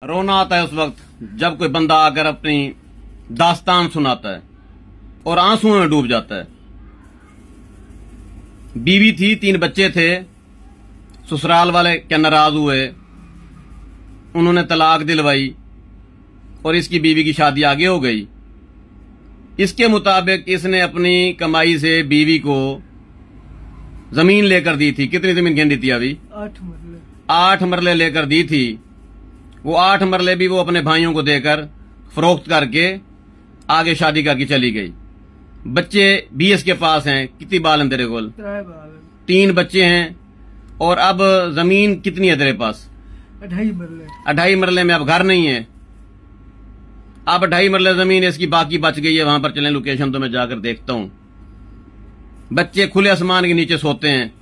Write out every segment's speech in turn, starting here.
रोना आता है उस वक्त जब कोई बंदा आकर अपनी दास्तान सुनाता है और आंसुओं में डूब जाता है। बीवी थी, 3 बच्चे थे, ससुराल वाले क्या नाराज हुए, उन्होंने तलाक दिलवाई और इसकी बीवी की शादी आगे हो गई। इसके मुताबिक इसने अपनी कमाई से बीवी को जमीन लेकर दी थी। कितनी जमीन गिन दी थी अभी? 8 मरले लेकर दी थी। वो 8 मरले भी वो अपने भाइयों को देकर फरोख्त करके आगे शादी करके चली गई। बच्चे भी इसके पास हैं। कितनी बाल हैं तेरे कोल? 3 बच्चे हैं। और अब जमीन कितनी है तेरे पास? 2.5 मरले में अब घर नहीं है। अब 2.5 मरले जमीन इसकी बाकी बच गई है। वहां पर चलें लोकेशन तो मैं जाकर देखता हूं। बच्चे खुले आसमान के नीचे सोते हैं,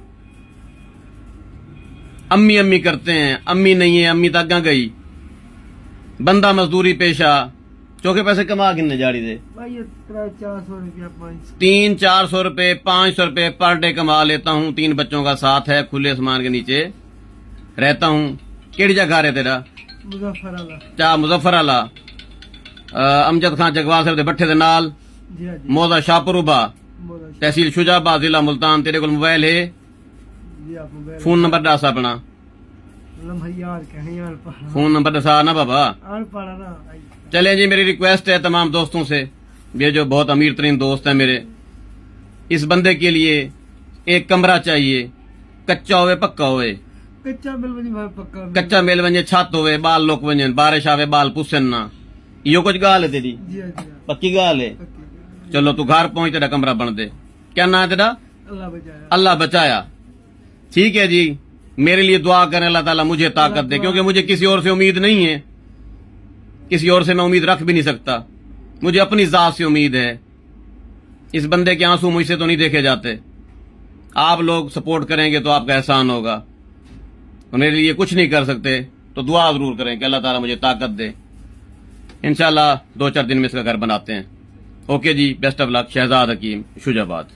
अम्मी अम्मी करते हैं। अम्मी नहीं है, अम्मी तक गई। बंदा मजदूरी पेशा, चौके पैसे कमा किन्ने जाड़ी दे? 300-400 रुपए 500 रुपए पर डे कमा लेता हूँ। 3 बच्चों का साथ है, खुले आसमान के नीचे रहता हूँ। केड़ी जगह है तेरा? मुजफ्फर आला। अमजद खान जगवाल साहब दे बट्ठे दे नाल, मौजा शाहपुरूबा, तहसील शुजाबाद, जिला मुल्तान। तेरे को मोबाइल है? फोन नंबर दस अपना। फोन नंबर दसा ना बाबा। चले जी, मेरी रिक्वेस्ट है तमाम दोस्तों से, ये जो बहुत अमीर तरीन दोस्त है मेरे, इस बंदे के लिए एक कमरा चाहिए। कच्चा होवे पक्का होवे? कच्चा मेल वंजे, छत होवे, बाल लोक वंजन, बारिश आवे बाल पुसन ना। यो कुछ गाल है तेरी? पक्की गाल है। चलो तू घर पहुंच, तेरा कमरा बन दे। क्या नाम है तेरा? अल्लाह बचाया। ठीक है जी, मेरे लिए दुआ करें, अल्लाह ताला मुझे ताकत दे, क्योंकि मुझे किसी और से उम्मीद नहीं है। किसी और से मैं उम्मीद रख भी नहीं सकता। मुझे अपनी जात से उम्मीद है। इस बंदे के आंसू मुझसे तो नहीं देखे जाते। आप लोग सपोर्ट करेंगे तो आपका एहसान होगा। मेरे लिए कुछ नहीं कर सकते तो दुआ जरूर करें कि अल्लाह ताला मुझे ताकत दे। इंशाल्लाह 2-4 दिन में इसका घर बनाते हैं। ओके जी, best of luck. Shahzad Hakim, Shujabad.